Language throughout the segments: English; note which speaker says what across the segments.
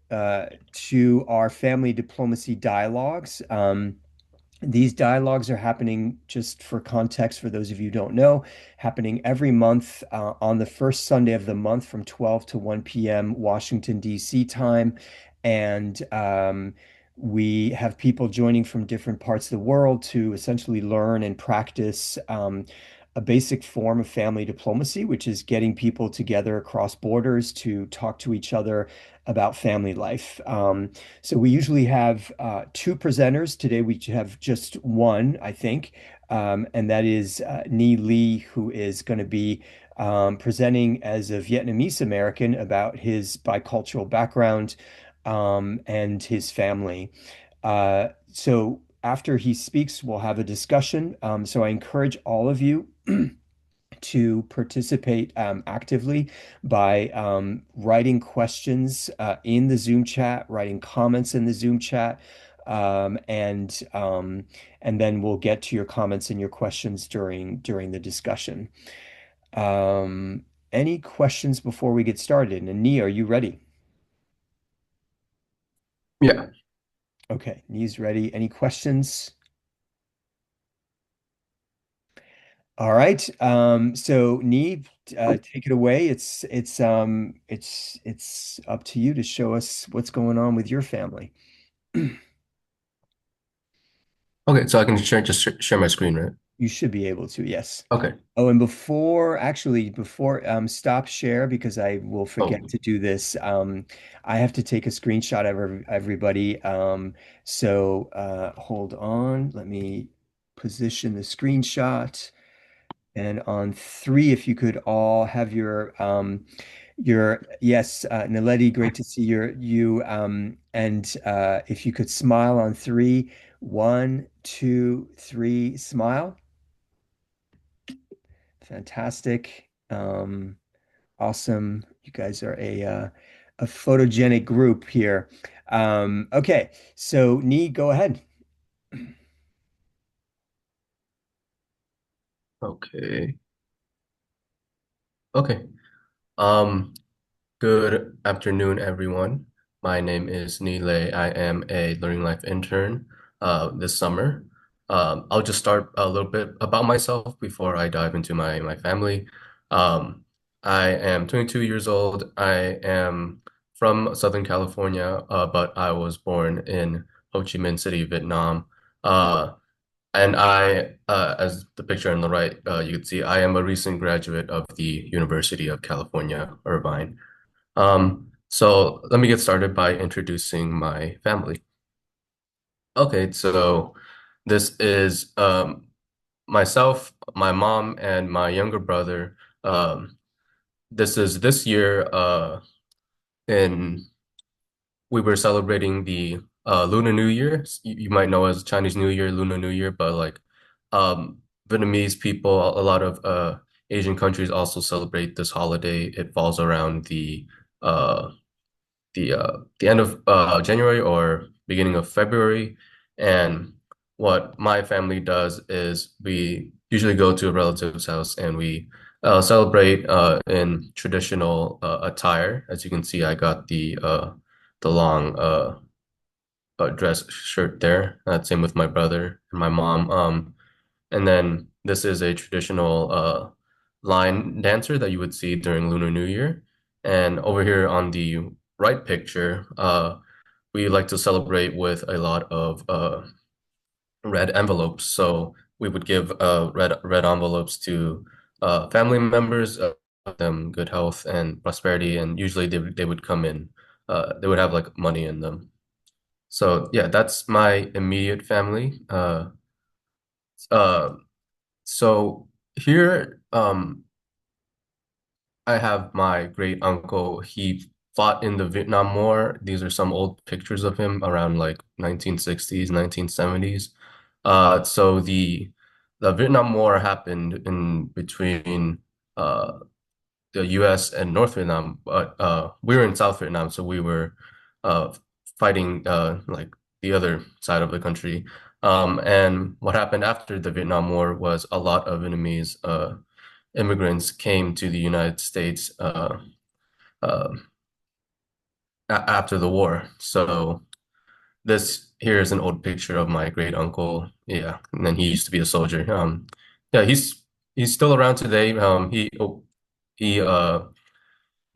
Speaker 1: to our family diplomacy dialogues. These dialogues are happening, just for context, for those of you who don't know, happening every month on the first Sunday of the month from 12 to 1 p.m. Washington, D.C. time. And we have people joining from different parts of the world to essentially learn and practice a basic form of family diplomacy, which is getting people together across borders to talk to each other about family life. So we usually have two presenters. Today we have just one, I think, and that is Nhi Lee, who is going to be presenting as a Vietnamese American about his bicultural background and his family. So after he speaks, we'll have a discussion. So I encourage all of you to participate actively by writing questions in the Zoom chat, writing comments in the Zoom chat, um, and um, and then we'll get to your comments and your questions during the discussion. Um, any questions before we get started? And Nia, are you ready?
Speaker 2: Yeah.
Speaker 1: Okay, Nia's ready. Any questions? All right. So Neve, take it away. It's up to you to show us what's going on with your family.
Speaker 2: Okay, so I can share my screen, right?
Speaker 1: You should be able to, yes.
Speaker 2: Okay.
Speaker 1: Oh, and before stop share, because I will forget
Speaker 2: Oh,
Speaker 1: to do this. I have to take a screenshot of everybody. So hold on. Let me position the screenshot. And on three, if you could all have your yes, Naledi, great to see you. And if you could smile on three, one, two, three, smile. Fantastic. Awesome. You guys are a photogenic group here. Okay, so Nee, go ahead.
Speaker 2: okay. Okay. Um, Good afternoon, everyone. My name is Nile. I am a Learning Life intern this summer. I'll just start a little bit about myself before I dive into my family. Um, I am 22 years old. I am from Southern California, but I was born in Ho Chi Minh City, Vietnam. Uh, And as the picture on the right, you can see I am a recent graduate of the University of California, Irvine. So let me get started by introducing my family. Okay, so this is myself, my mom, and my younger brother. This is this year in we were celebrating the Lunar New Year. You might know as Chinese New Year, Lunar New Year, but like Vietnamese people, a lot of Asian countries also celebrate this holiday. It falls around uh, the end of January or beginning of February. And what my family does is we usually go to a relative's house and we celebrate in traditional attire. As you can see, I got the long dress shirt there. Same with my brother and my mom. And then this is a traditional line dancer that you would see during Lunar New Year. And over here on the right picture, we like to celebrate with a lot of red envelopes. So we would give red envelopes to family members, them good health and prosperity, and usually they would come in, they would have like money in them. So yeah, that's my immediate family. Uh, so here, I have my great uncle. He fought in the Vietnam War. These are some old pictures of him around like 1960s, 1970s. So the Vietnam War happened in between uh the US and North Vietnam, but we were in South Vietnam, so we were uh, fighting like the other side of the country. And what happened after the Vietnam War was a lot of Vietnamese immigrants came to the United States uh, after the war. So this here is an old picture of my great uncle. Yeah, and then he used to be a soldier. Yeah, he's still around today. He he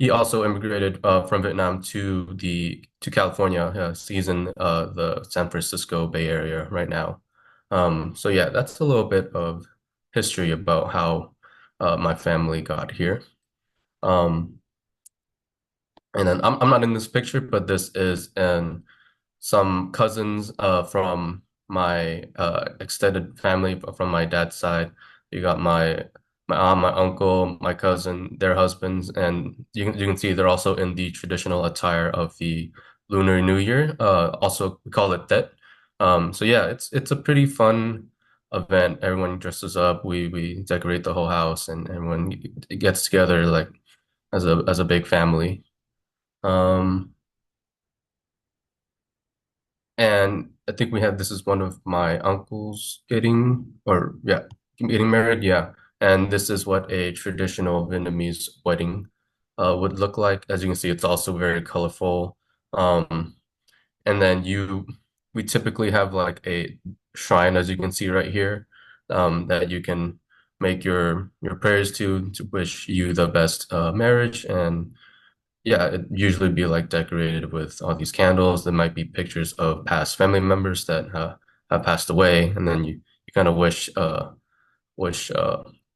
Speaker 2: also immigrated from Vietnam to California. So he's in the San Francisco Bay Area right now. So yeah, that's a little bit of history about how my family got here. Um, and then I'm not in this picture, but this is an some cousins from my extended family from my dad's side. You got my aunt, my uncle, my cousin, their husbands, and you can see they're also in the traditional attire of the Lunar New Year. Also we call it Tet. So yeah, it's a pretty fun event. Everyone dresses up. We decorate the whole house, and everyone gets together like as a big family. Um, And I think we had this is one of my uncles getting married. Yeah. And this is what a traditional Vietnamese wedding would look like. As you can see, it's also very colorful. Um, and then we typically have like a shrine, as you can see right here, that you can make your prayers to wish you the best marriage. And yeah, it usually be like decorated with all these candles. There might be pictures of past family members that have passed away, and then you kind of wish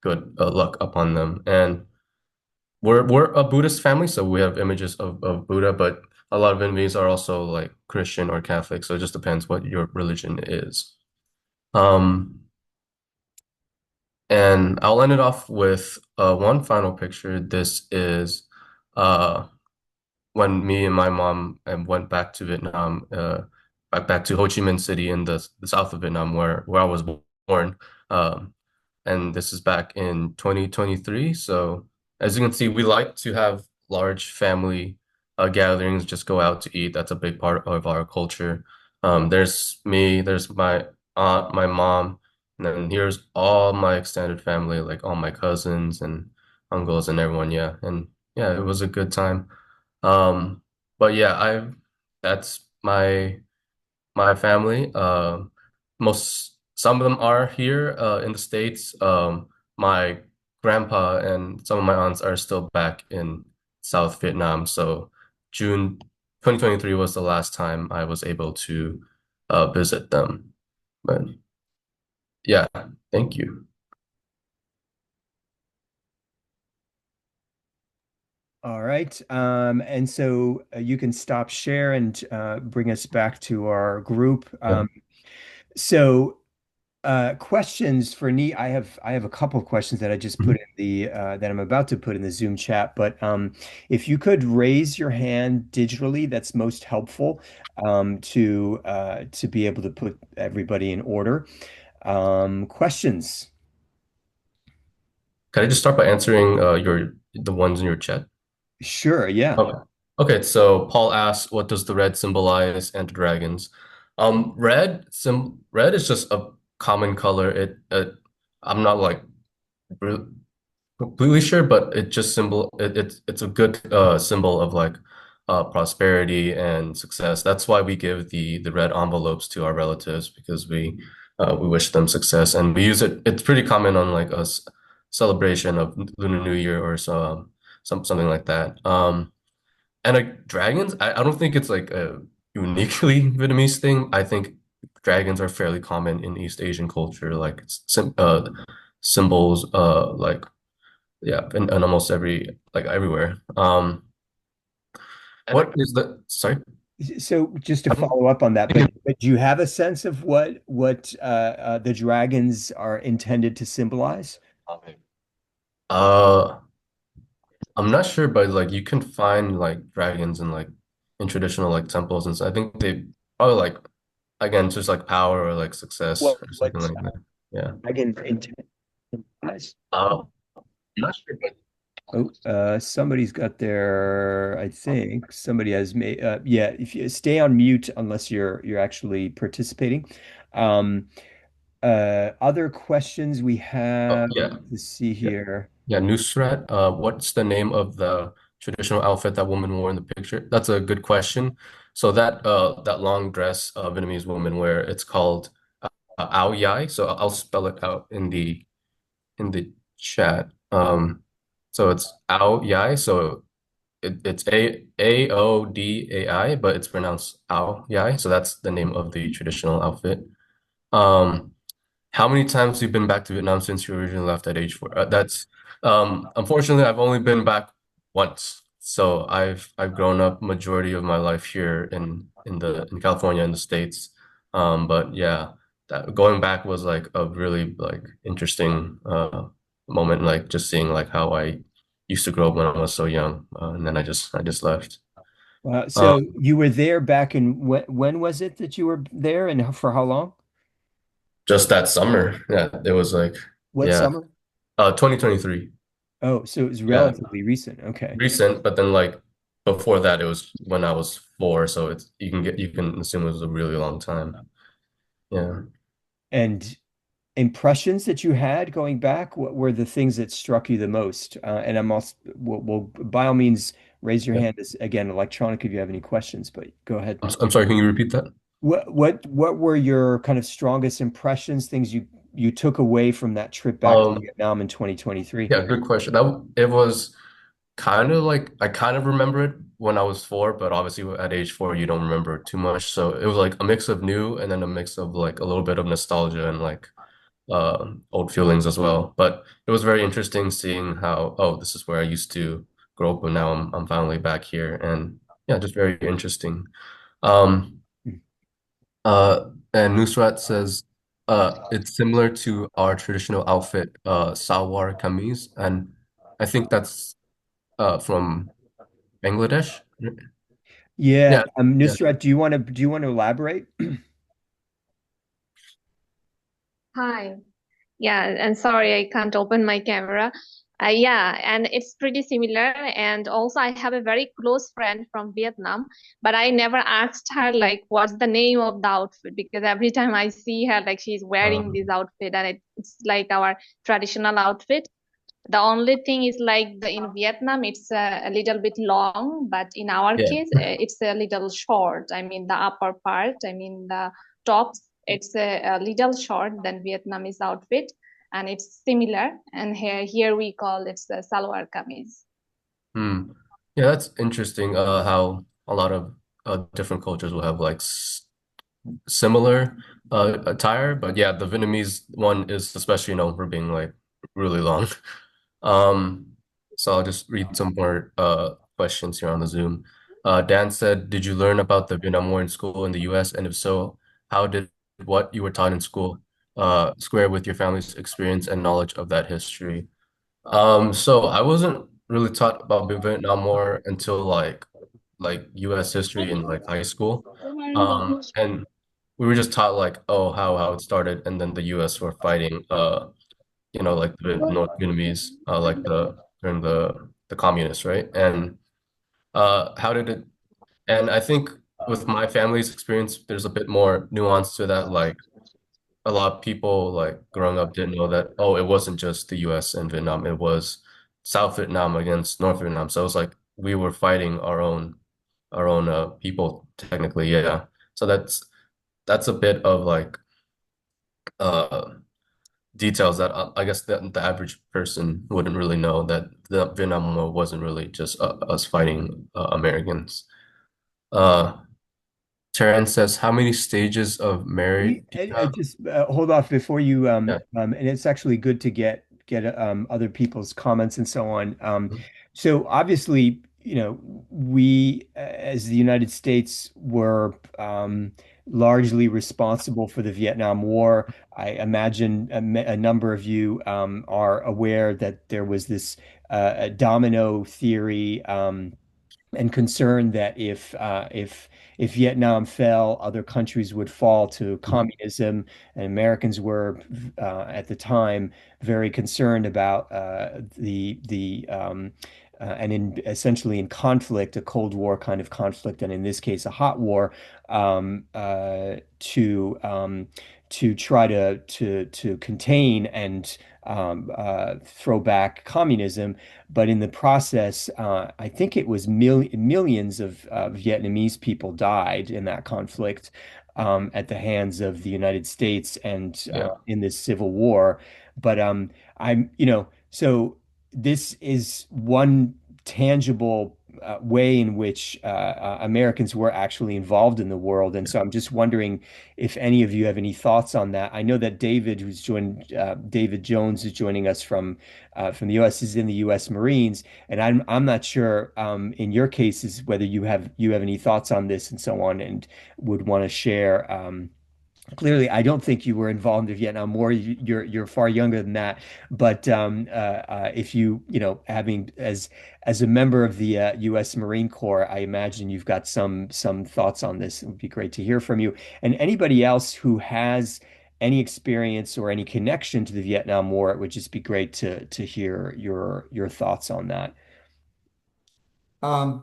Speaker 2: good luck upon them. And we're a Buddhist family, so we have images of Buddha, but a lot of Vietnamese are also like Christian or Catholic, so it just depends what your religion is. Um, and I'll end it off with one final picture. This is uh when me and my mom went back to Vietnam, back to Ho Chi Minh City in the south of Vietnam, where I was born. Um, and this is back in 2023. So as you can see, we like to have large family gatherings, just go out to eat. That's a big part of our culture. There's me, there's my aunt, my mom, and then here's all my extended family, like all my cousins and uncles and everyone. Yeah, and yeah, it was a good time. Um, but yeah, I that's my family. Some of them are here in the States. My grandpa and some of my aunts are still back in South Vietnam. So June 2023 was the last time I was able to visit them. But yeah, thank you.
Speaker 1: All right. And so you can stop share and bring us back to our group.
Speaker 2: Yeah.
Speaker 1: So questions for Neat. I have a couple of questions that I just put
Speaker 2: Mhm.
Speaker 1: in the that I'm about to put in the Zoom chat. But if you could raise your hand digitally, that's most helpful to be able to put everybody in order. Questions?
Speaker 2: Can I just start by answering your the ones in your chat?
Speaker 1: Sure. Yeah.
Speaker 2: Okay. Okay, so Paul asks, what does the red symbolize and dragons? Red is just a common color. I'm not like re- completely sure, but it's a good symbol of like prosperity and success. That's why we give the red envelopes to our relatives because we wish them success and we use it. It's pretty common on like celebration of Lunar New Year or something like that. And like dragons, I don't think it's like a uniquely Vietnamese thing. I think dragons are fairly common in East Asian culture, like symbols, like yeah, in almost everywhere. What is the sorry?
Speaker 1: So just to
Speaker 2: I don't
Speaker 1: follow up on that,
Speaker 2: think
Speaker 1: but do you have a sense of what the dragons are intended to symbolize?
Speaker 2: uh, I'm not sure, but like you can find like dragons in traditional like temples, and so I think they probably like again just like power or like success or something
Speaker 1: What
Speaker 2: like that. Yeah.
Speaker 1: dragons intend to symbolize?
Speaker 2: Not sure, but
Speaker 1: Oh, somebody's got their, I think somebody has made, yeah, if you stay on mute unless you're actually participating. Um, other questions we
Speaker 2: oh
Speaker 1: have
Speaker 2: yeah,
Speaker 1: to see
Speaker 2: yeah,
Speaker 1: here.
Speaker 2: yeah. Nusrat. What's the name of the traditional outfit that woman wore in the picture? That's a good question. So that long dress Vietnamese women wear, it's called áo dài. So I'll spell it out in the chat. So it's áo dài. So it's Aodai, but it's pronounced áo dài. So that's the name of the traditional outfit. Um, how many times have you been back to Vietnam since you originally left at age 4? That's unfortunately I've only been back once. So I've grown up majority of my life here in California in the States. But yeah, that going back was like a really like interesting moment, like just seeing like how I used to grow up when I was so young, and then I just left. Um,
Speaker 1: So you were there back in when was it that you were there and for how long?
Speaker 2: just that summer, yeah, it was like
Speaker 1: What
Speaker 2: yeah,
Speaker 1: summer?
Speaker 2: 2023.
Speaker 1: Oh, so it was
Speaker 2: Yeah,
Speaker 1: relatively recent. Okay.
Speaker 2: recent, but then like before that, it was when I was 4, so it's you can assume it was a really long time. Yeah.
Speaker 1: And impressions that you had going back, what were the things that struck you the most? And I'm also, well, by all means, raise your
Speaker 2: Yeah.
Speaker 1: hand as, again, electronic if you have any questions, but go ahead.
Speaker 2: I'm sorry, can you repeat that?
Speaker 1: What were your kind of strongest impressions, things you took away from that trip back to
Speaker 2: Um,
Speaker 1: Vietnam in 2023?
Speaker 2: yeah, good question. That it was kind of like I kind of remember it when I was 4, but obviously at age 4 you don't remember too much. So it was like a mix of new and then a mix of like a little bit of nostalgia and like old feelings as well. But it was very interesting seeing how, oh, this is where I used to grow up, and now I'm finally back here, and yeah, just very interesting. Um, and Nusrat says, it's similar to our traditional outfit, salwar kameez, and I think that's from Bangladesh.
Speaker 1: Yeah,
Speaker 2: Yeah, yeah.
Speaker 1: Nusrat, do you want to elaborate?
Speaker 3: Hi. Yeah, and sorry, I can't open my camera. Yeah, and it's pretty similar. And also, I have a very close friend from Vietnam, but I never asked her like what's the name of the outfit because every time I see her, like she's wearing this
Speaker 2: Um,
Speaker 3: outfit, and it's like our traditional outfit. The only thing is like in Vietnam, it's a little bit long, but in our
Speaker 2: yeah.
Speaker 3: case, it's a little short. I mean, the upper part, I mean, the tops, it's a little short than Vietnamese outfit, and it's similar. And here we call it the salwar kameez.
Speaker 2: Hmm. Yeah, that's interesting. How a lot of different cultures will have like s similar attire, but yeah, the Vietnamese one is especially known for being like really long. Um, so I'll just read some more questions here on the Zoom. Dan said, "Did you learn about the Vietnam War in school in the U.S. And if so, how did what you were taught in school square with your family's experience and knowledge of that history?" So I wasn't really taught about Vietnam War until like U.S. history in like high school. And we were just taught like, oh, how it started, and then the U.S. were fighting, like the North Vietnamese, like during the communists, right? And how did it? And I think with my family's experience, there's a bit more nuance to that. Like a lot of people like growing up didn't know that, oh, it wasn't just the US and Vietnam, it was South Vietnam against North Vietnam. So it was like we were fighting our own people technically, yeah. So that's a bit of like uh details that I guess the average person wouldn't really know, that the Vietnam War wasn't really just us fighting Americans. Uh Terrence says, how many stages of marriage do you have?
Speaker 1: Just hold off before you
Speaker 2: Yeah.
Speaker 1: and it's actually good to get other people's comments and so on. So obviously, we as the United States were largely responsible for the Vietnam War. I imagine a number of you are aware that there was this a domino theory. And concerned that if Vietnam fell, other countries would fall to communism, and Americans were at the time very concerned about and essentially in conflict, a Cold War kind of conflict, and in this case, a hot war, um, uh, to um, to try to contain and throw back communism. But in the process, I think it was millions of Vietnamese people died in that conflict at the hands of the United States and
Speaker 2: Yeah.
Speaker 1: in this civil war. But so this is one tangible way in which Americans were actually involved in the world. And so I'm just wondering if any of you have any thoughts on that. I know that David Jones, who's joining us from the U.S., is in the U.S. Marines, and I'm not sure in your cases whether you have any thoughts on this and so on, and would want to share. Clearly, I don't think you were involved in the Vietnam War. You're far younger than that. But if having as a member of the U.S. Marine Corps, I imagine you've got some thoughts on this. It would be great to hear from you. And anybody else who has any experience or any connection to the Vietnam War, it would just be great to hear your thoughts on that.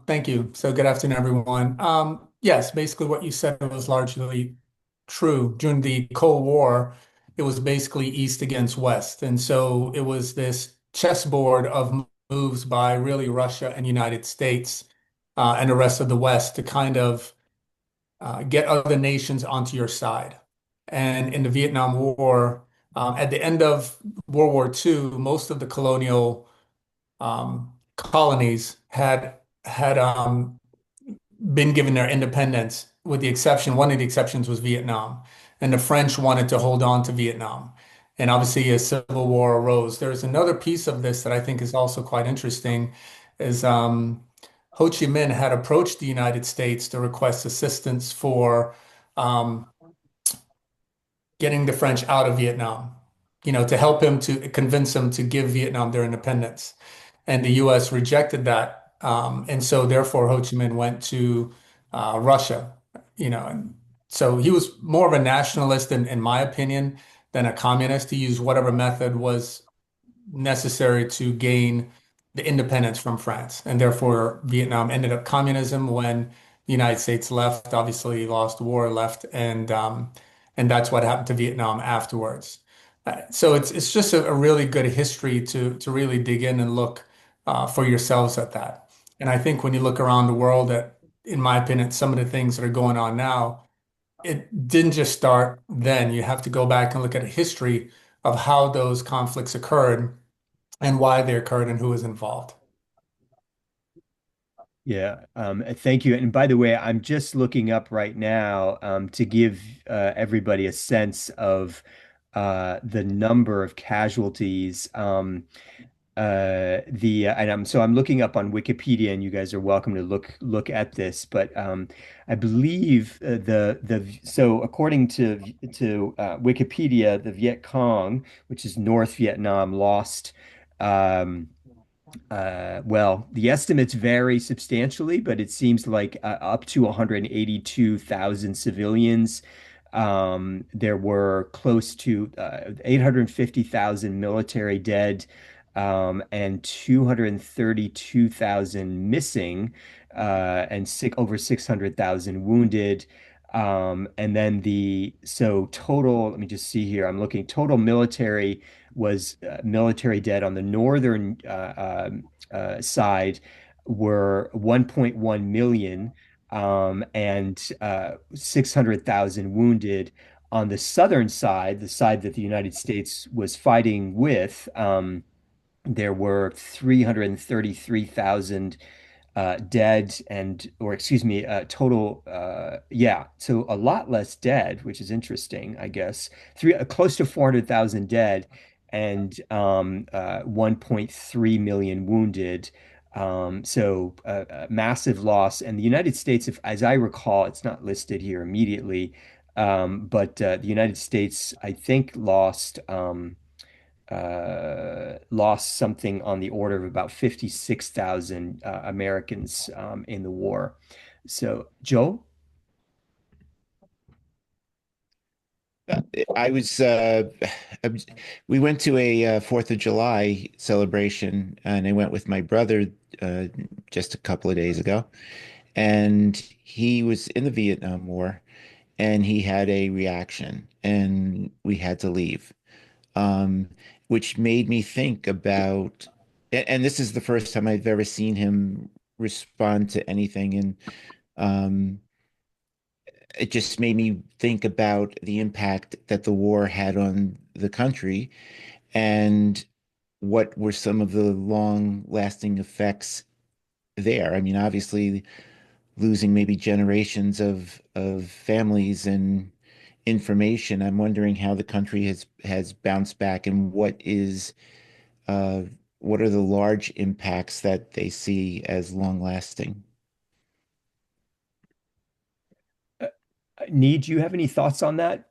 Speaker 4: Thank you. So good afternoon, everyone. Yes, basically what you said was largely true. During the Cold War, it was basically East against West. And so it was this chessboard of moves by really Russia and United States and the rest of the West to kind of get other nations onto your side. And in the Vietnam War, at the end of World War II, most of the colonial colonies had been given their independence, with the exception, one of the exceptions was Vietnam. And the French wanted to hold on to Vietnam. And obviously, a civil war arose. There's another piece of this that I think is also quite interesting, is Ho Chi Minh had approached the United States to request assistance for um, getting the French out of Vietnam, to help him to convince them to give Vietnam their independence. And the US rejected that. And so therefore Ho Chi Minh went to Russia, and so he was more of a nationalist in my opinion than a communist. He used whatever method was necessary to gain the independence from France. And therefore, Vietnam ended up communism when the United States left, obviously lost the war, left, and that's what happened to Vietnam afterwards. So it's just a really good history to really dig in and look for yourselves at that. And I think when you look around the world at, in my opinion, some of the things that are going on now, it didn't just start then. You have to go back and look at a history of how those conflicts occurred and why they occurred and who was involved.
Speaker 1: Yeah, thank you. And by the way, I'm just looking up right now to give everybody a sense of the number of casualties. I'm looking up on Wikipedia, and you guys are welcome to look at this. But I believe so according to Wikipedia, the Viet Cong, which is North Vietnam, lost. Um, well, the estimates vary substantially, but it seems like up to 182,000 civilians. There were close to 850,000 military dead, and 232,000 missing, and over 600,000 wounded. And then so total, let me just see here. I'm looking, total military was military dead on the northern side were 1.1 million, and 600,000 wounded. On the southern side, the side that the United States was fighting with, there were 333,000 dead or excuse me, total, yeah, so a lot less dead, which is interesting, I guess. Close to 400,000 dead and 1.3 million wounded. So massive loss. And the United States, if as I recall, it's not listed here immediately, but the United States, I think, lost something on the order of about 56,000 Americans in the war. So, Joe?
Speaker 5: Uh, I was I was- we went to a 4th of July celebration and I went with my brother uh, just a couple of days ago and he was in the Vietnam War and he had a reaction, and we had to leave. Um, which made me think about, and this is the first time I've ever seen him respond to anything, and um, it just made me think about the impact that the war had on the country and what were some of the long-lasting effects there. I mean, obviously, losing maybe generations of families and information. I'm wondering how the country has bounced back and uh, what are the large impacts that they see as long-lasting.
Speaker 1: Uh, Need you have any thoughts on that?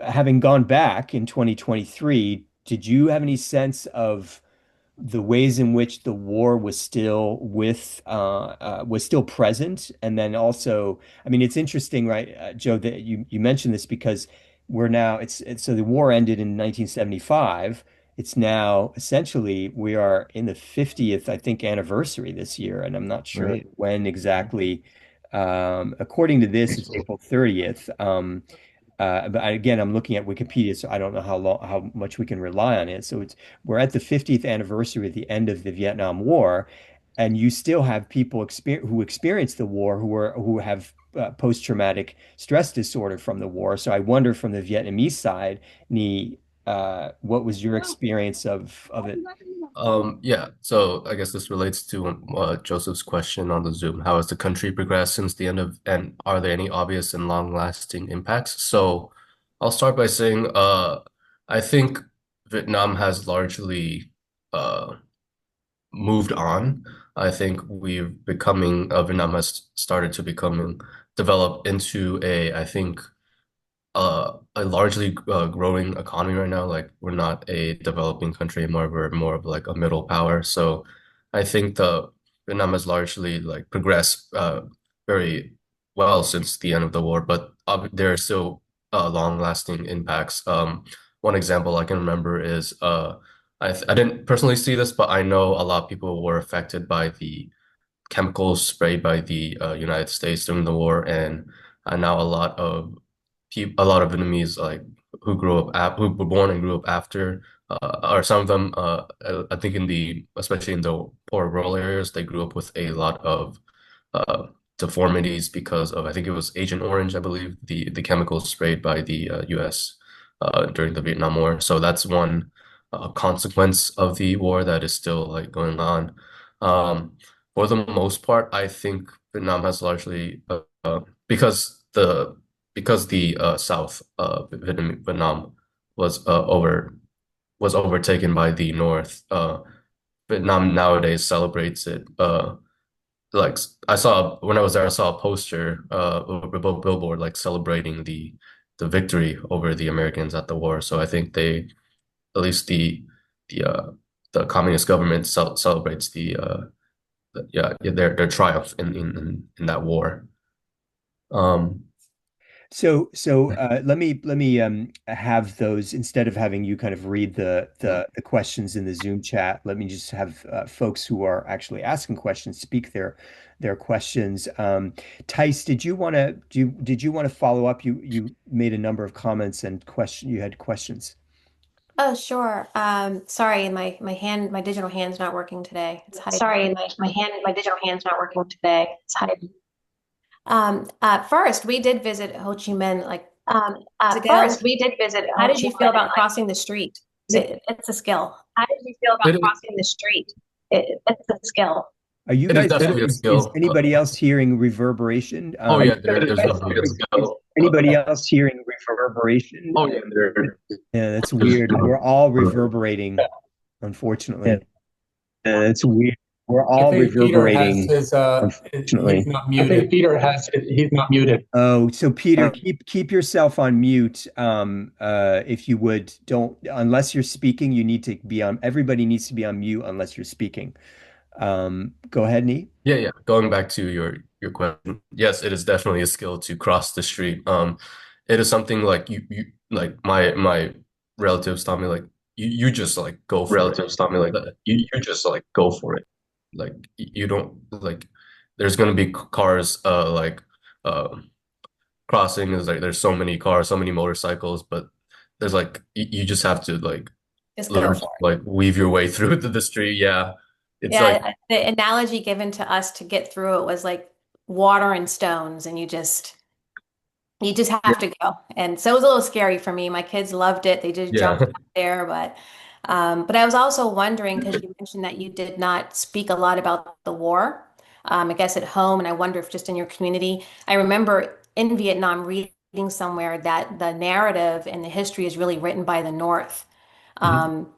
Speaker 1: Having gone back in 2023, did you have any sense of the ways in which the war was still present, and then also, I mean, it's interesting, right, Joe, that you mentioned this because we're now it's so the war ended in 1975. It's now essentially we are in the 50th, I think, anniversary this year, and I'm not sure
Speaker 5: Right.
Speaker 1: when exactly. According to this, it's April 30th. But again, I'm looking at Wikipedia, so I don't know how much we can rely on it. So we're at the 50th anniversary at the end of the Vietnam War, and you still have people who experienced the war who have post-traumatic stress disorder from the war. So I wonder from the Vietnamese side, Nhi, what was your experience of it?
Speaker 2: Yeah, so I guess this relates to Joseph's question on the Zoom. How has the country progressed since the end of, and are there any obvious and long-lasting impacts? So I'll start by saying, I think Vietnam has largely uh, moved on. I think Vietnam has started to becoming develop into I think a largely growing economy right now. Like we're not a developing country anymore. We're more of like a middle power. So I think the Vietnam has largely like progressed very well since the end of the war, but there are still long-lasting impacts. One example I can remember is I didn't personally see this, but I know a lot of people were affected by the chemicals sprayed by the United States during the war, and now a lot of Vietnamese like who were born and grew up after, or some of them, I think especially in the poor rural areas, they grew up with a lot of uh, deformities because of I think it was Agent Orange, I believe, the chemicals sprayed by the U.S. During the Vietnam War. So that's one consequence of the war that is still like going on. Um, for the most part, I think Vietnam has largely because the South Vietnam was was overtaken by the North. Vietnam nowadays celebrates it. Like I saw when I was there, I saw a poster, a billboard, like celebrating the victory over the Americans at the war. So I think at least the the communist government celebrates their triumph in that war. Um,
Speaker 1: So let me have those instead of having you kind of read the questions in the Zoom chat. Let me just have folks who are actually asking questions speak their questions. Tice, did you want to follow up? You made a number of comments and you had questions.
Speaker 6: Oh, sure. Sorry, my digital hand's not working today. It's hiding.
Speaker 7: Sorry, my digital hand's not working today. It's hiding.
Speaker 6: First, we did visit Ho Chi Minh like years
Speaker 7: First,
Speaker 6: ago.
Speaker 7: we did visit
Speaker 6: How
Speaker 7: Ho
Speaker 6: did
Speaker 7: Chi
Speaker 6: you feel
Speaker 7: Minh.
Speaker 6: about crossing the street? It's a skill.
Speaker 7: How did you feel about
Speaker 2: it,
Speaker 7: crossing the street? It's a skill.
Speaker 1: Are you
Speaker 2: it is
Speaker 1: guys,
Speaker 2: definitely a
Speaker 1: is
Speaker 2: skill.
Speaker 1: anybody else hearing reverberation?
Speaker 2: Oh yeah,
Speaker 1: Is
Speaker 2: there's definitely a skill.
Speaker 1: anybody else hearing reverberation?
Speaker 2: Oh yeah,
Speaker 1: Yeah, that's
Speaker 2: there's
Speaker 1: weird. We're all reverberating, unfortunately. Yeah, that's weird. We're
Speaker 4: I
Speaker 1: all
Speaker 4: think Peter has
Speaker 1: reverberating,
Speaker 4: he's
Speaker 1: unfortunately.
Speaker 4: not muted.
Speaker 7: He's not muted.
Speaker 1: Oh, so Peter, keep yourself on mute. If you would, don't unless you're speaking, you need to be on. Everybody needs to be on mute unless you're speaking. Go ahead, Nee.
Speaker 2: Yeah. Going back to your question, yes, it is definitely a skill to cross the street. It is something like you like my relatives taught me like you just like go for it. You just like go for it. Like you don't like there's gonna be cars uh crossing is like there's so many cars, so many motorcycles, but there's like you just have to like
Speaker 6: Just go
Speaker 2: learn to
Speaker 6: for it.
Speaker 2: like weave your way through the street. Yeah. It's like
Speaker 6: Yeah, the analogy given to us to get through it was like water and stones, and you just have to go. And so it was a little scary for me. My kids loved it. They just
Speaker 2: yeah.
Speaker 6: jumped out there, but I was also wondering because you mentioned that you did not speak a lot about the war. I guess at home, and I wonder if just in your community. I remember in Vietnam reading somewhere that the narrative and the history is really written by the North.
Speaker 2: Mhm.
Speaker 6: Um,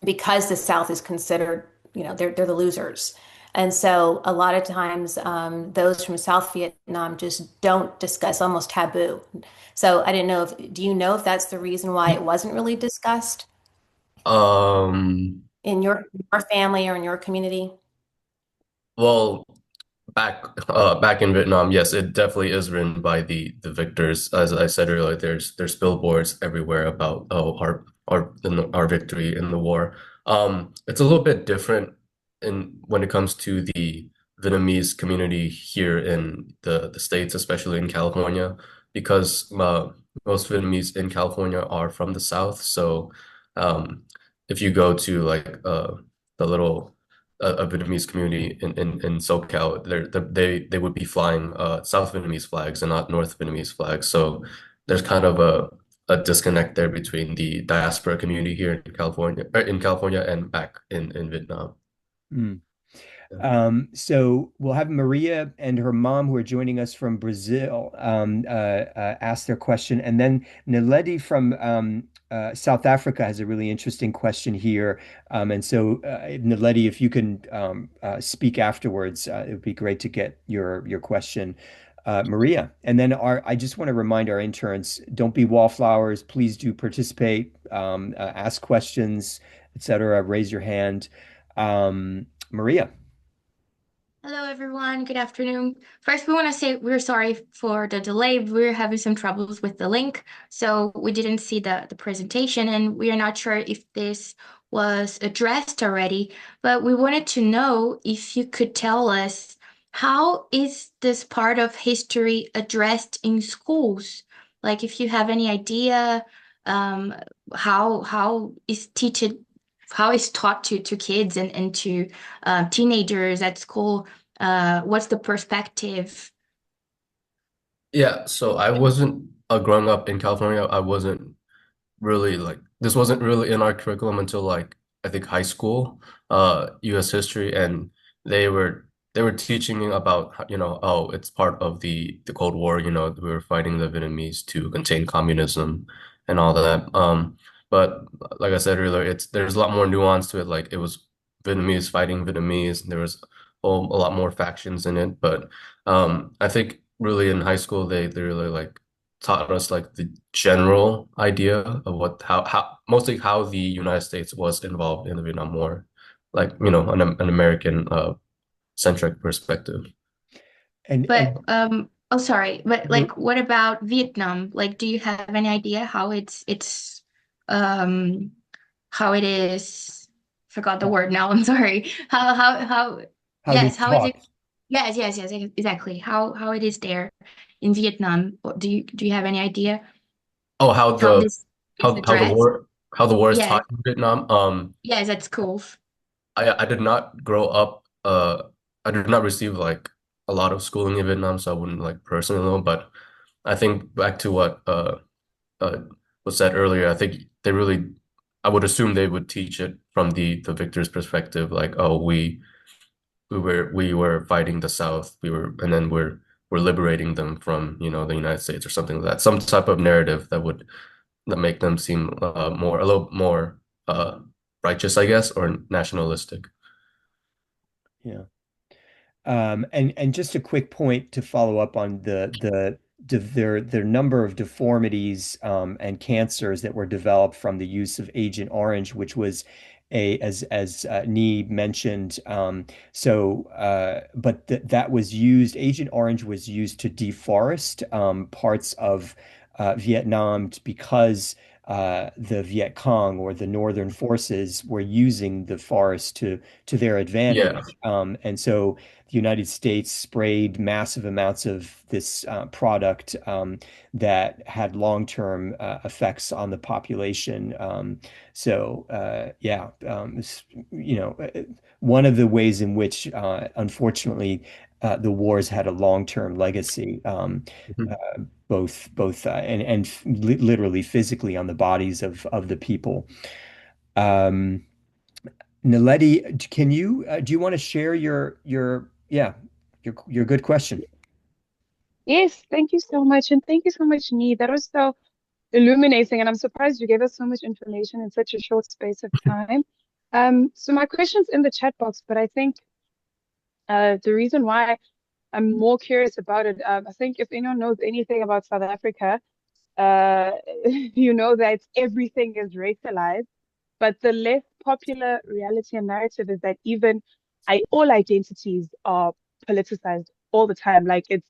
Speaker 6: because the South is considered, they're the losers. And so a lot of times, those from South Vietnam just don't discuss, almost taboo. So I didn't know do you know if that's the reason why it wasn't really discussed
Speaker 2: Um,
Speaker 6: in your family or in your community?
Speaker 2: well, back in Vietnam, yes, it definitely is written by the victors. As I said earlier, there's billboards everywhere about our victory in the war. It's a little bit different in when it comes to the Vietnamese community here in the States, especially in California, because most Vietnamese in California are from the South. So um, if you go to like the little a Vietnamese community in SoCal, they would be flying South Vietnamese flags and not North Vietnamese flags. So there's kind of a disconnect there between the diaspora community here in California and back in Vietnam.
Speaker 1: Mm.
Speaker 2: Yeah.
Speaker 1: So we'll have Maria and her mom, who are joining us from Brazil, ask their question. And then Naledi from South Africa has a really interesting question here. And so, Naledi, if you can speak afterwards, it would be great to get your question. Maria, and then I just want to remind our interns, don't be wallflowers. Please do participate, ask questions, etc. Raise your hand. Maria.
Speaker 8: Hello, everyone. Good afternoon. First, we want to say we're sorry for the delay. We're having some troubles with the link, so we didn't see the presentation, and we are not sure if this was addressed already. But we wanted to know if you could tell us how is this part of history addressed in schools? Like, if you have any idea, um, how is how is taught to kids and to teenagers at school, what's the perspective?
Speaker 2: Yeah, so I wasn't growing up in California, I wasn't really like this wasn't really in our curriculum until like I think high school, US history, and they were teaching about oh it's part of the Cold War, we were fighting the Vietnamese to contain communism and all that. But like I said earlier, there's a lot more nuance to it. Like it was Vietnamese fighting Vietnamese, and there was a lot more factions in it. But I think really in high school they really like taught us like the general idea of what how mostly how the United States was involved in the Vietnam War, like an American centric perspective.
Speaker 1: And
Speaker 8: But oh sorry, but
Speaker 1: no,
Speaker 8: like what about Vietnam? Like do you have any idea how um how it is, forgot the word now, I'm sorry. How
Speaker 1: how it
Speaker 8: yes,
Speaker 1: is
Speaker 8: how is it?
Speaker 1: taught.
Speaker 8: Yes, exactly. How it is there in Vietnam. Do you have any idea
Speaker 2: Oh,
Speaker 8: how this is
Speaker 2: how
Speaker 8: addressed?
Speaker 2: how the war is
Speaker 8: Yes,
Speaker 2: taught in Vietnam.
Speaker 8: yes, at school.
Speaker 2: I did not grow up. I did not receive like a lot of schooling in Vietnam, so I wouldn't like personally know. But I think back to what uh was said earlier. I think they really. I would assume they would teach it from the victor's perspective, like, oh, we were fighting the South, and then we're liberating them from, the United States or something like that. Some type of narrative that make them seem a little more righteous, I guess, or nationalistic.
Speaker 1: Yeah. And just a quick point to follow up on their number of deformities and cancers that were developed from the use of Agent Orange, which was as Nee mentioned. But that was used. Agent Orange was used to deforest parts of Vietnam because the Viet Cong or the Northern forces were using the forest to their
Speaker 2: Yeah.
Speaker 1: advantage. And so the United States sprayed massive amounts of this product that had long-term effects on the population. Yeah, one of the ways in which, unfortunately, the wars had a long-term legacy,
Speaker 2: Mhm.
Speaker 1: both literally physically on the bodies of the people. Um, Naledi, can you do you want to share your good question?
Speaker 9: Yes, thank you so much. And thank you so much, Nee. That was so illuminating. And I'm surprised you gave us so much information in such a short space of time. So my question's in the chat box, but I think the reason why I'm more curious about it, I think if anyone knows anything about South Africa, uh, you know that everything is racialized. But the less popular reality and narrative is that even all identities are politicized all the time. Like it's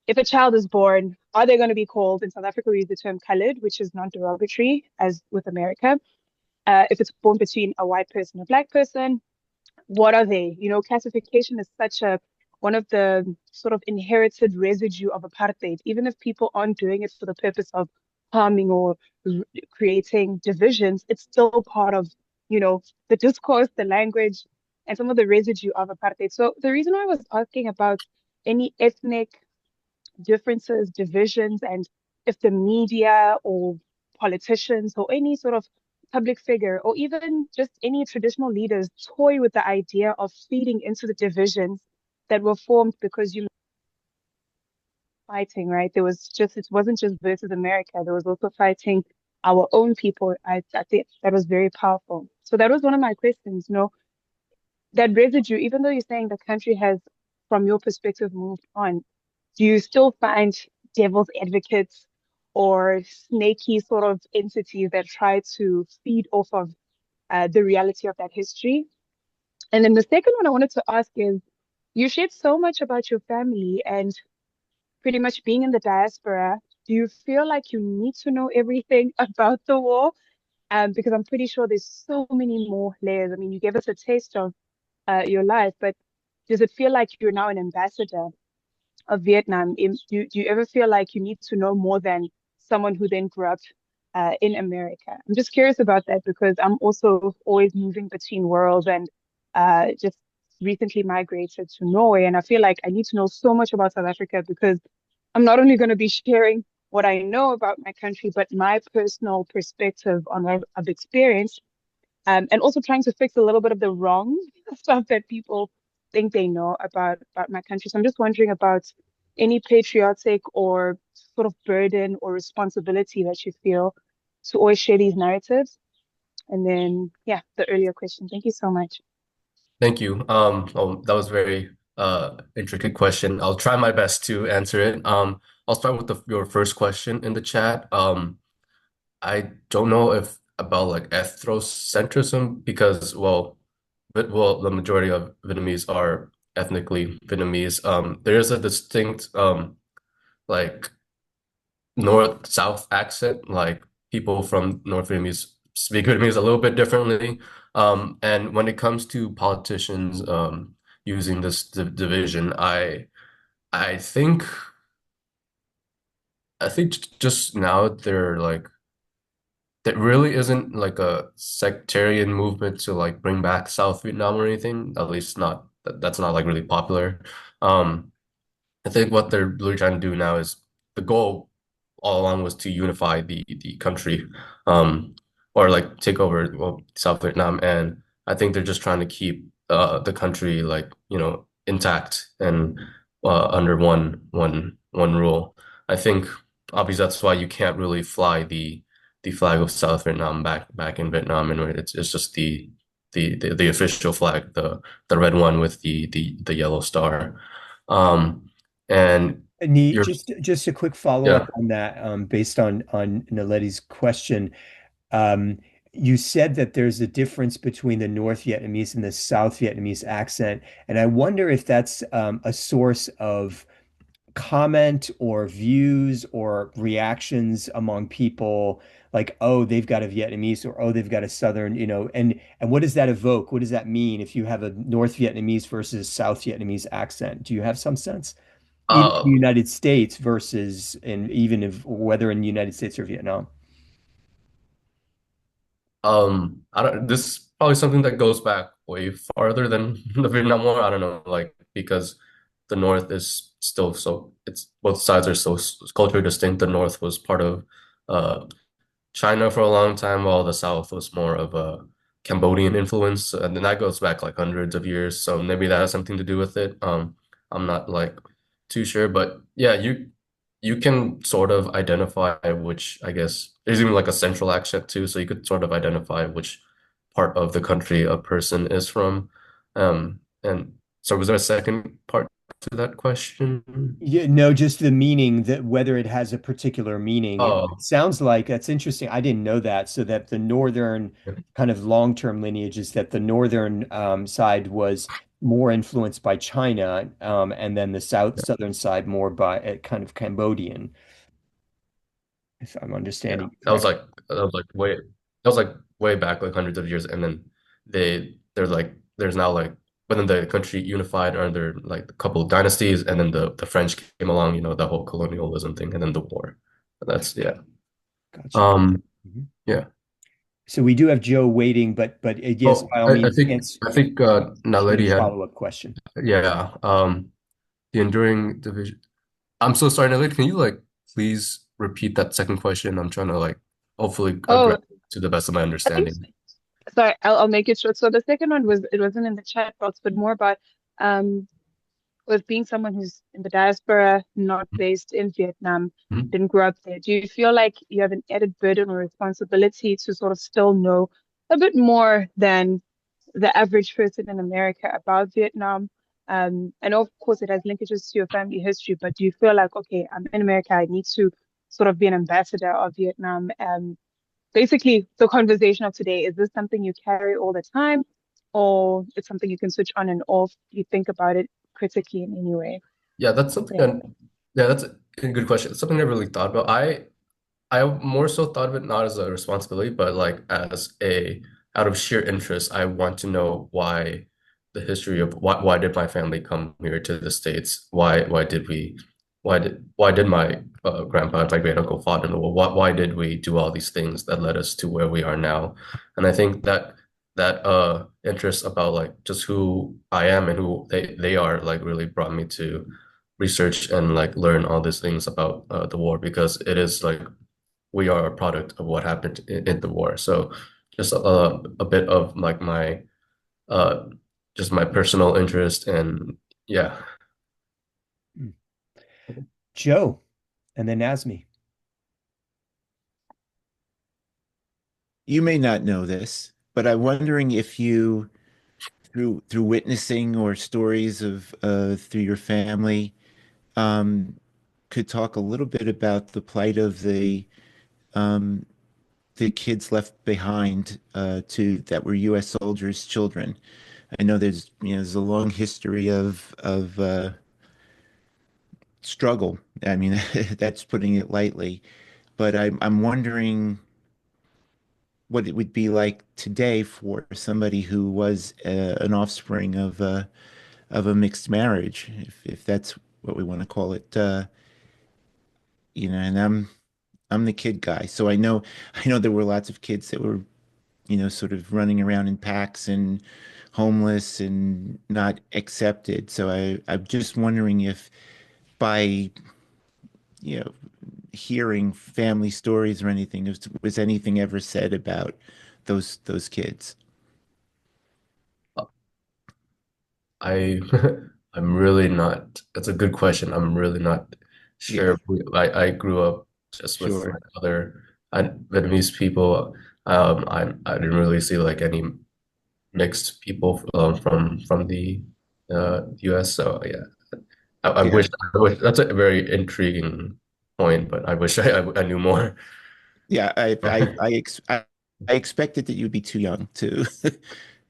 Speaker 9: if a child is born, are they going to be called in South Africa? We use the term colored, which is non-derogatory, as with America. If it's born between a white person and a black person, what are they? You know, classification is such a one of the sort of inherited residue of apartheid. Even if people aren't doing it for the purpose of harming or creating divisions, it's still part of, the discourse, the language, and some of the residue of apartheid. So the reason I was asking about any ethnic differences, divisions, and if the media or politicians or any sort of public figure or even just any traditional leaders toy with the idea of feeding into the divisions that were formed because you fighting, right? It wasn't just versus America. There was also fighting our own people. I think that was very powerful. So that was one of my questions, that residue, even though you're saying the country has, from your perspective, moved on, do you still find devil's advocates or snaky sort of entities that try to feed off of the reality of that history? And then the second one I wanted to ask is you shared so much about your family and pretty much being in the diaspora. Do you feel like you need to know everything about the war? Because I'm pretty sure there's so many more layers. I mean, you gave us a taste of your life, but does it feel like you're now an ambassador of Vietnam? Do you ever feel like you need to know more than someone who then grew up in America? I'm just curious about that because I'm also always moving between worlds and just recently migrated to Norway. And I feel like I need to know so much about South Africa because I'm not only going to be sharing what I know about my country, but my personal perspective on what I've experienced, and also trying to fix a little bit of the wrong stuff that people think they know about my country. So I'm just wondering about any patriotic or sort of burden or responsibility that you feel to always share these narratives. And then, yeah, the earlier question. Thank you so much.
Speaker 2: Thank you. Oh, that was very intricate question. I'll try my best to answer it. I'll start with your first question in the chat. I don't know if about like ethnocentrism because the majority of Vietnamese are ethnically Vietnamese. There is a distinct like North-South accent. Like people from North Vietnamese speak Vietnamese a little bit differently. And when it comes to politicians using this division, I think just now they're like there really isn't like a sectarian movement to like bring back South Vietnam or anything. At least not that's not like really popular. Um, I think what they're really trying to do now is the goal all along was to unify the country, or like take over South Vietnam, and I think they're just trying to keep the country like intact and under one rule. I think obviously that's why you can't really fly the flag of South Vietnam back in Vietnam, and it's just the official flag, the red one with the yellow star. And
Speaker 1: Neat.
Speaker 2: you're
Speaker 1: Just a quick follow-up
Speaker 2: yeah.
Speaker 1: on that, based on Naledi's question. Um, you said that there's a difference between the North Vietnamese and the South Vietnamese accent, and I wonder if that's a source of comment or views or reactions among people like, oh, they've got a Vietnamese or oh, they've got a Southern, and what does that evoke? What does that mean if you have a North Vietnamese versus South Vietnamese accent? Do you have some sense in the
Speaker 2: Uh,
Speaker 1: United States versus in even if whether in the United States or Vietnam?
Speaker 2: I don't, this is probably something that goes back way farther than the Vietnam War. I don't know, like because the North is still so it's both sides are so culturally distinct. The North was part of uh China for a long time, while the South was more of a Cambodian influence, and then that goes back like hundreds of years. So maybe that has something to do with it. I'm not like too sure, but yeah, you can sort of identify which, I guess, there's even like a central accent too, so you could sort of identify which part of the country a person is from. And so was there a second part to that question?
Speaker 1: Yeah, no, just the meaning that whether it has a particular meaning. It
Speaker 2: Oh,
Speaker 1: sounds like that's interesting. I didn't know that. So that the northern kind of long-term lineage is that the northern side was more influenced by China, and then the southern side more by kind of Cambodian, if I'm
Speaker 2: yeah,
Speaker 1: understanding you
Speaker 2: that was
Speaker 1: correctly.
Speaker 2: like that was like way back, like hundreds of years, and then they're like there's now like but then the country unified under like a couple of dynasties, and then the French came along, the whole colonialism thing, and then the war. That's yeah.
Speaker 1: Gotcha.
Speaker 2: Um,
Speaker 1: Mhm.
Speaker 2: yeah.
Speaker 1: So we do have Joe waiting, but yes,
Speaker 2: Oh,
Speaker 1: by all
Speaker 2: I
Speaker 1: means,
Speaker 2: think
Speaker 1: answer
Speaker 2: I think
Speaker 1: your
Speaker 2: Naledi had
Speaker 1: follow-up question.
Speaker 2: yeah. The enduring division. I'm so sorry, Naledi. Can you like please repeat that second question? I'm trying to like hopefully
Speaker 9: Oh,
Speaker 2: grasp to the best of my
Speaker 9: I think
Speaker 2: understanding.
Speaker 9: sorry, I'll make it short. So the second one was it wasn't in the chat box, but more about um with being someone who's in the diaspora, not based in Vietnam,
Speaker 2: Mhm.
Speaker 9: didn't grow up there. Do you feel like you have an added burden or responsibility to sort of still know a bit more than the average person in America about Vietnam? I know, of course, it has linkages to your family history, but do you feel like, okay, I'm in America, I need to sort of be an ambassador of Vietnam? Basically, the conversation of today, is this something you carry all the time, or it's something you can switch on and off? Do you think about it critically in any way?
Speaker 2: Yeah, that's something.
Speaker 9: Yeah.
Speaker 2: Yeah, that's a good question. It's something I never really thought about. I more so thought of it not as a responsibility, but like as a out of sheer interest. I want to know why the history of why did my family come here to the States? Why did my grandpa and my great uncle fought in the war? Why did we do all these things that led us to where we are now? And I think that interest about like just who I am and who they are like really brought me to research and like learn all these things about the war because it is like we are a product of what happened in the war. So just a bit of like my uh just my personal interest and yeah.
Speaker 1: Hmm. Joe, and then Nazmi.
Speaker 5: You may not know this, but I'm wondering if you, through witnessing or stories of through your family, um, could talk a little bit about the plight of um, the kids left behind to that were U.S. soldiers' children. I know there's a long history of struggle. I mean, that's putting it lightly, but I'm wondering what it would be like today for somebody who was an offspring of a mixed marriage, if that's what we want to call it. And I'm the kid guy, so I know there were lots of kids that were sort of running around in packs and homeless and not accepted. So I'm just wondering if by you know hearing family stories or anything, was anything ever said about those kids?
Speaker 2: I I'm really not that's a good question. I'm really not
Speaker 5: Yeah,
Speaker 2: sure. I grew up just with
Speaker 5: sure.
Speaker 2: like other Vietnamese people. I didn't really see like any mixed people from the US. So yeah, I
Speaker 5: Yeah.
Speaker 2: wish that's a very intriguing point, but I wish I knew more.
Speaker 5: Yeah, I expected that you'd be too young to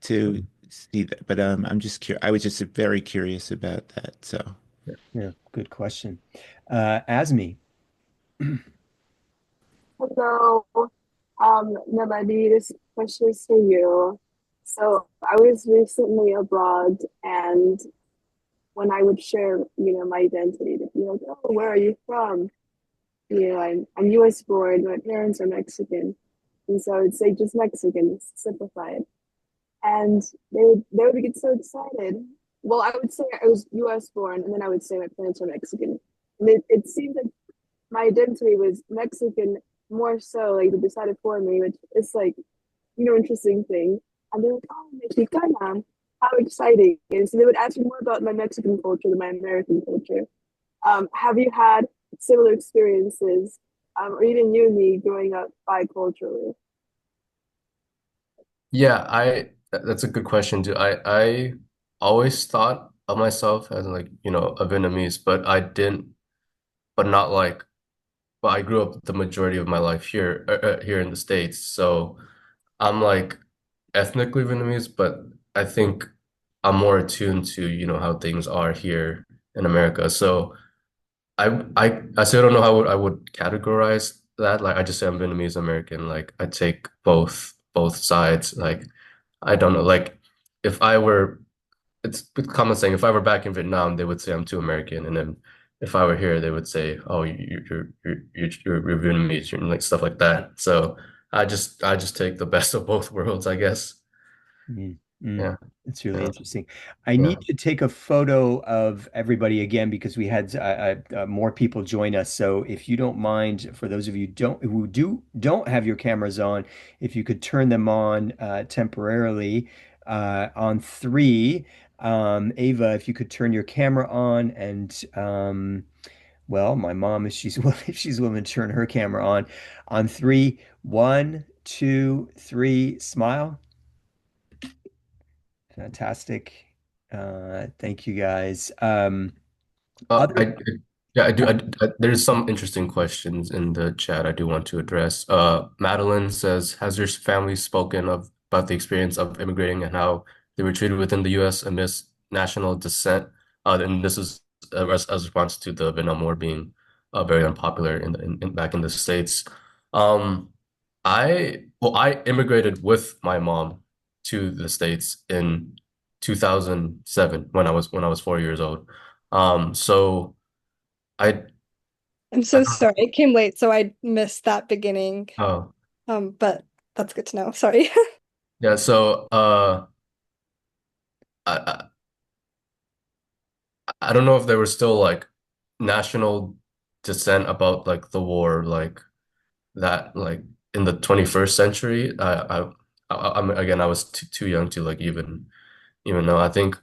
Speaker 5: to see that, but I'm just curious. I was just very curious about that. So
Speaker 1: Yeah. Good question. Asmi.
Speaker 10: Hello, Melody, this question is for you. So I was recently abroad, and when I would share, my identity, they'd be like, "Oh, where are you from?" I'm U.S. born. My parents are Mexican, and so it's like just Mexican, simplified. And they would get so excited. Well, I would say I was U.S. born, and then I would say my parents are Mexican. And it seems like my identity was Mexican more so, like they decided for me, which is like, interesting thing. And they're like, oh, Mexicana, how exciting. And so they would ask me more about my Mexican culture than my American culture. Have you had similar experiences, or even you and me growing up biculturally?
Speaker 2: Yeah, that's a good question too. I always thought of myself as like, a Vietnamese, but I didn't, but not like, but I grew up the majority of my life here in the States. So I'm like ethnically Vietnamese, but I think I'm more attuned to, how things are here in America. So I still don't know how I would categorize that. Like I just say I'm Vietnamese American. Like I take both sides. Like I don't know. Like if I were, it's a common saying. If I were back in Vietnam, they would say I'm too American, and then if I were here, they would say, "Oh, you're Vietnamese," and like stuff like that. So I just take the best of both worlds, I guess.
Speaker 1: Mm, mm.
Speaker 2: Yeah,
Speaker 1: It's really
Speaker 2: yeah,
Speaker 1: interesting. I
Speaker 2: yeah.
Speaker 1: need to take a photo of everybody again because we had more people join us. So if you don't mind, for those of you don't have your cameras on, if you could turn them on temporarily on three. Ava, if you could turn your camera on, and well, my mom, if she's if she's willing to turn her camera on three. One, two, three. Smile. Fantastic. Thank you guys. Other,
Speaker 2: Yeah, I do. There's some interesting questions in the chat I do want to address. Madeline says, has your family spoken about the experience of immigrating and how they were treated within the U.S. amidst national dissent? And this is as a response to the Vietnam War being very unpopular back in the States. Um, I immigrated with my mom to the States in 2007 when I was 4 years old. So I
Speaker 11: I'm
Speaker 2: I
Speaker 11: so
Speaker 2: don't
Speaker 11: sorry. I came late, so I missed that beginning.
Speaker 2: know.
Speaker 11: But that's good to know. Sorry.
Speaker 2: Yeah, so I I don't know if there was still like national dissent about like the war like that like in the 21st century. I'm again I was too young to like even though I think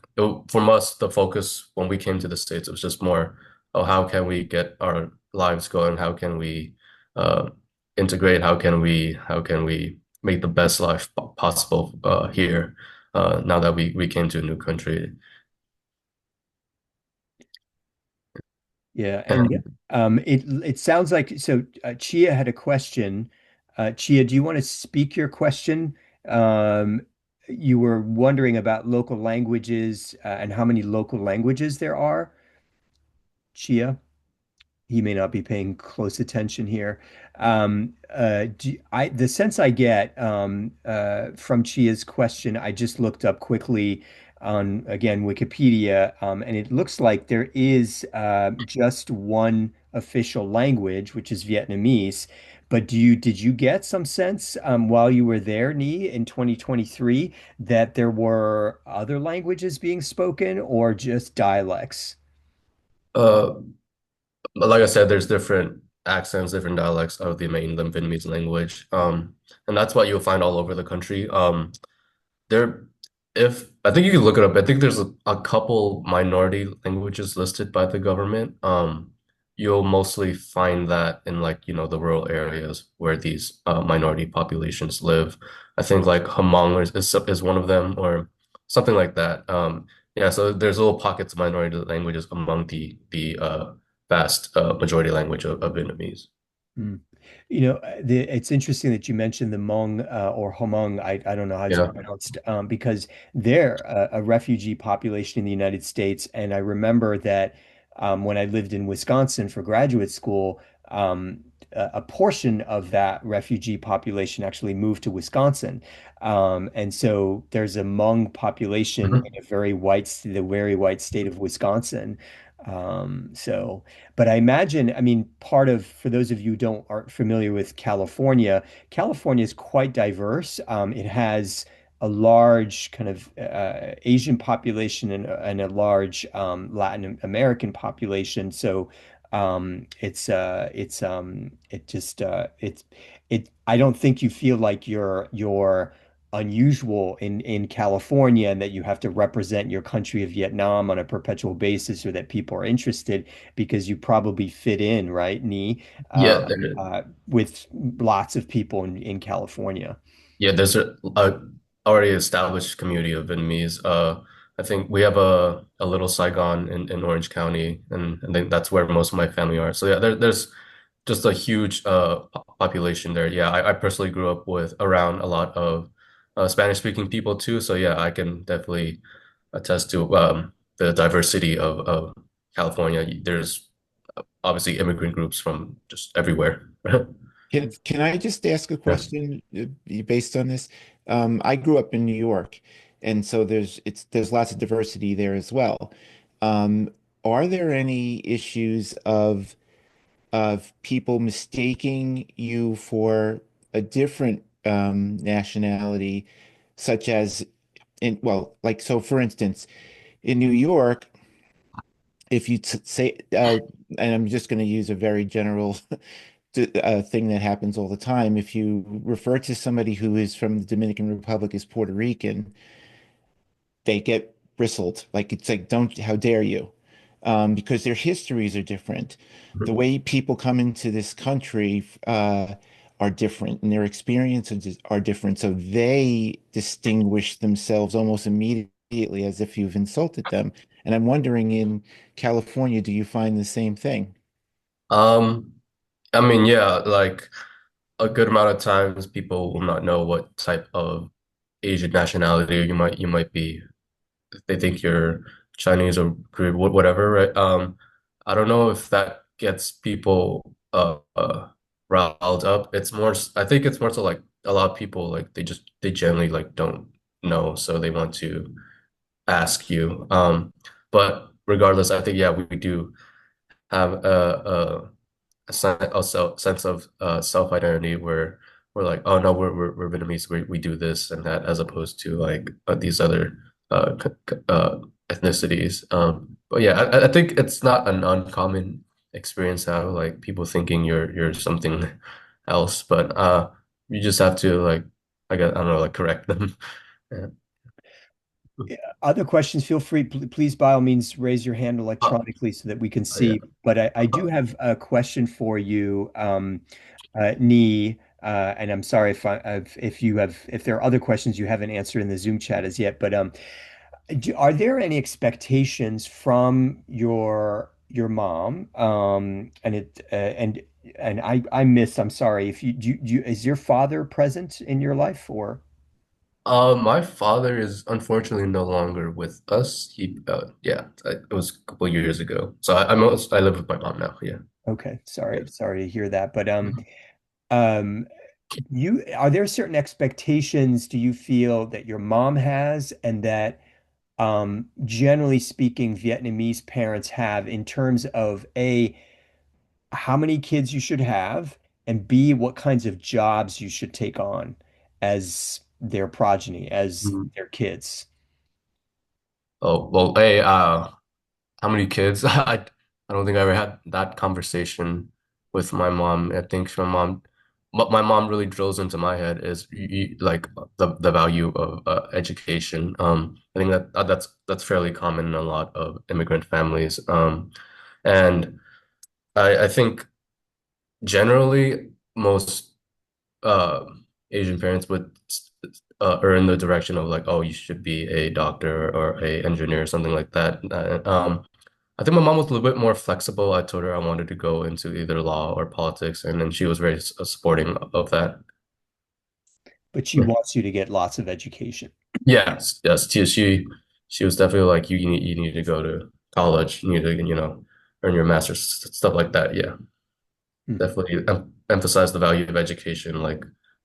Speaker 2: from us, the focus when we came to the States, it was just more, oh, how can we get our lives going? How can we uh, integrate? How can we make the best life possible here now that we came to a new country?
Speaker 1: yeah,
Speaker 2: And
Speaker 1: and it sounds like so. Chia had a question. Chia, do you want to speak your question? Um, you were wondering about local languages and how many local languages there are. Chia? He may not be paying close attention here. The sense I get from Chia's question, I just looked up quickly on, again, Wikipedia, and it looks like there is just one official language, which is Vietnamese. But did you get some sense while you were there, Nhi, in 2023, that there were other languages being spoken or just dialects?
Speaker 2: uh, like I said, there's different accents, different dialects of the mainland Vietnamese language, and that's what you'll find all over the country. There, if I think you can look it up. I think there's a couple minority languages listed by the government. You'll mostly find that in like, the rural areas where these minority populations live. I think like Hmong is one of them or something like that. Yeah, so there's little pockets of minority languages among the vast majority language of Vietnamese.
Speaker 1: Hmm. It's interesting that you mentioned the Hmong or Hmong. I don't know how it's
Speaker 2: Yeah.
Speaker 1: pronounced because they're a refugee population in the United States, and I remember that when I lived in Wisconsin for graduate school, a portion of that refugee population actually moved to Wisconsin. And so there's a Hmong population in
Speaker 2: Mhm.
Speaker 1: a the very white state of Wisconsin. But I imagine, I mean, for those of you who aren't familiar with California, California is quite diverse. It has a large kind of Asian population and a large Latin American population. So it just I don't think you feel like you're unusual in California and that you have to represent your country of Vietnam on a perpetual basis or that people are interested because you probably fit in, right, Nhi,
Speaker 2: Yeah, there,
Speaker 1: with lots of people in California.
Speaker 2: yeah, there's a already established community of Vietnamese. I think we have a little Saigon in Orange County, and I think that's where most of my family are. So yeah, there's just a huge population there. Yeah, I personally grew up with around a lot of Spanish speaking people too. So yeah, I can definitely attest to the diversity of California. There's obviously immigrant groups from just everywhere.
Speaker 5: Can I just ask a
Speaker 2: Yeah.
Speaker 5: question based on this? I grew up in New York, and so there's lots of diversity there as well. Um, are there any issues of people mistaking you for a different nationality, such as like so for instance, in New York, if you t say and I'm just going to use a very general thing that happens all the time. If you refer to somebody who is from the Dominican Republic as Puerto Rican, they get bristled. Like it's like, don't, how dare you? Because their histories are different. The way people come into this country are different, and their experiences are different. So they distinguish themselves almost immediately as if you've insulted them. And I'm wondering, in California, do you find the same thing?
Speaker 2: Um, I mean, yeah, like a good amount of times people will not know what type of Asian nationality you might be. They think you're Chinese or Korean, whatever, right? I don't know if that gets people riled up. I think it's more so like a lot of people like they generally like don't know, so they want to ask you. But regardless, I think yeah, we do have a sense of self-identity where we're like, oh no, we're Vietnamese, we do this and that, as opposed to like these other ethnicities. But yeah, I think it's not an uncommon experience now, like people thinking you're something else, but you just have to like, I don't know, like correct them. Yeah.
Speaker 1: Other questions, feel free, please, by all means, raise your hand
Speaker 2: Oh,
Speaker 1: electronically so that we can
Speaker 2: yeah.
Speaker 1: see. But I do have a question for you, Nhi, and I'm sorry if there are other questions you haven't answered in the Zoom chat as yet. But are there any expectations from your mom? And I missed. I'm sorry. If you is your father present in your life or?
Speaker 2: My father is unfortunately no longer with us. Yeah, it was a couple of years ago. So I live with my mom now. Yeah.
Speaker 1: Okay,
Speaker 2: Yeah.
Speaker 1: sorry to hear that. But um, are there certain expectations do you feel that your mom has and that generally speaking, Vietnamese parents have in terms of A, how many kids you should have, and B, what kinds of jobs you should take on as their progeny, as
Speaker 2: Mhm.
Speaker 1: their kids?
Speaker 2: Oh, well, hey, how many kids? I don't think I ever had that conversation with my mom. I think what my mom really drills into my head is like the value of education. I think that's fairly common in a lot of immigrant families. And I think generally most uh, Asian parents would err in the direction of like, oh, you should be a doctor or a engineer or something like that. I think my mom was a little bit more flexible. I told her I wanted to go into either law or politics, and then she was very supporting of that.
Speaker 1: But she wants you to get lots of education.
Speaker 2: Yes, yes. She was definitely like, you need to go to college. You need to, earn your master's, stuff like that. Yeah,
Speaker 1: Hmm.
Speaker 2: definitely emphasize the value of education, like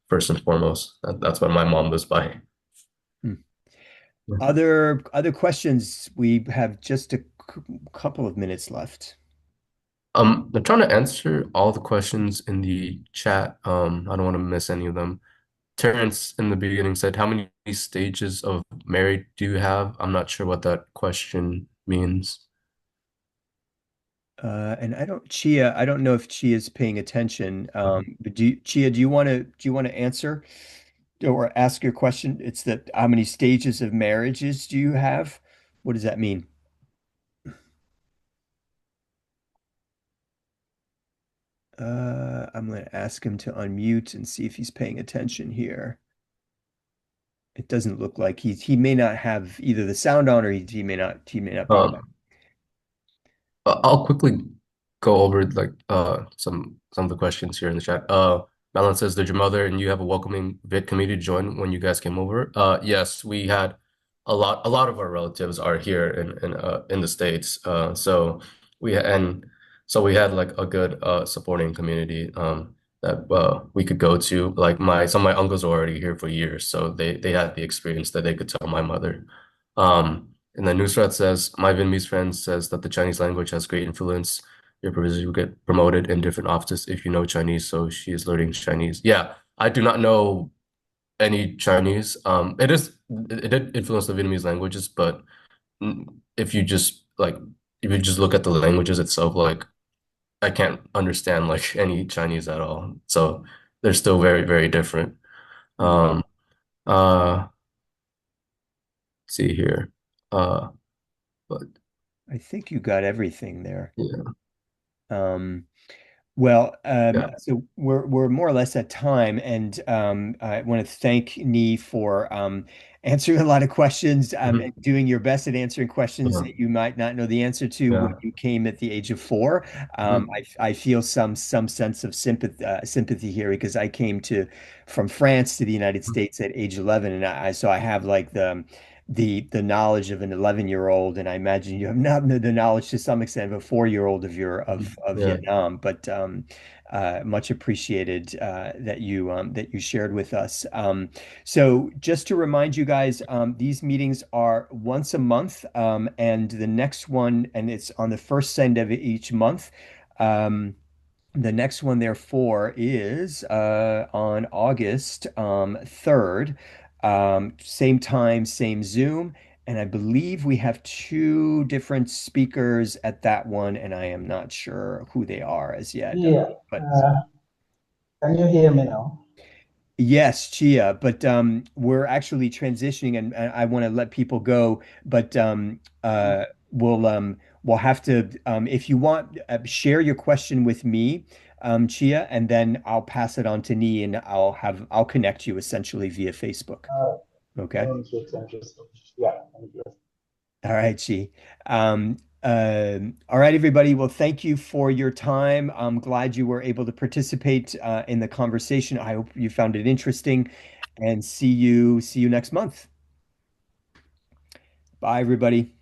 Speaker 2: first and foremost. That's what my mom was by.
Speaker 1: Hmm. Other questions? We have just a couple of minutes left.
Speaker 2: I'm trying to answer all the questions in the chat. I don't want to miss any of them. Terrence in the beginning said, "How many stages of married do you have?" I'm not sure what that question means.
Speaker 1: And I don't, Chia, I don't know if Chia is paying attention.
Speaker 2: Uh,
Speaker 1: But Chia, do you want to answer or ask your question? It's that how many stages of marriages do you have? What does that mean? I'm going to ask him to unmute and see if he's paying attention here. It doesn't look like he may not have either the sound on or he may not be.
Speaker 2: Um, I'll quickly go over like some of the questions here in the chat. Malin says, "Did your mother and you have a welcoming vid community join when you guys came over?" Yes, we had a lot of our relatives are here in the States. So we had like a good supporting community that we could go to. Like my some of my uncles were already here for years, so they had the experience that they could tell my mother. And then Nusrat says, my Vietnamese friend says that the Chinese language has great influence. Your provision will get promoted in different offices if you know Chinese. So she is learning Chinese. Yeah, I do not know any Chinese. It did influence the Vietnamese languages, but if you just like if you just look at the languages itself, like I can't understand like any Chinese at all. So they're still very, very different.
Speaker 1: Hmm.
Speaker 2: Um, uh, see here. But
Speaker 1: I think you got everything there.
Speaker 2: yeah,
Speaker 1: Um, Well,
Speaker 2: yeah.
Speaker 1: so we're more or less at time, and I want to thank Nee for answering a lot of questions and
Speaker 2: Mhm.
Speaker 1: doing your best at answering questions
Speaker 2: Uh,
Speaker 1: that you might not know the answer to when
Speaker 2: yeah.
Speaker 1: you came at the age of 4.
Speaker 2: Mhm.
Speaker 1: I feel some sense of sympathy here because I came to from France to the United States at age 11, and so I have like the knowledge of an 11-year-old, and I imagine you have not the knowledge to some extent of a 4-year-old of of
Speaker 2: Yeah.
Speaker 1: Vietnam, but much appreciated that you shared with us. So just to remind you guys, these meetings are once a month, and the next one, and it's on the first Sunday of each month. Um, the next one, therefore, is on August 3rd. Same time, same Zoom. And I believe we have two different speakers at that one, and I am not sure who they are as yet.
Speaker 12: Yeah,
Speaker 1: But
Speaker 12: can you hear me now?
Speaker 1: yes, Chia, but we're actually transitioning, and I want to let people go, but we'll have to if you want share your question with me, Chia, and then I'll pass it on to Nee, and I'll connect you essentially via Facebook.
Speaker 12: Uh,
Speaker 1: Okay.
Speaker 12: thank you so much. Yeah, thank you.
Speaker 1: All right, Chi. All right, everybody. Well, thank you for your time. I'm glad you were able to participate in the conversation. I hope you found it interesting, and see you next month. Bye, everybody.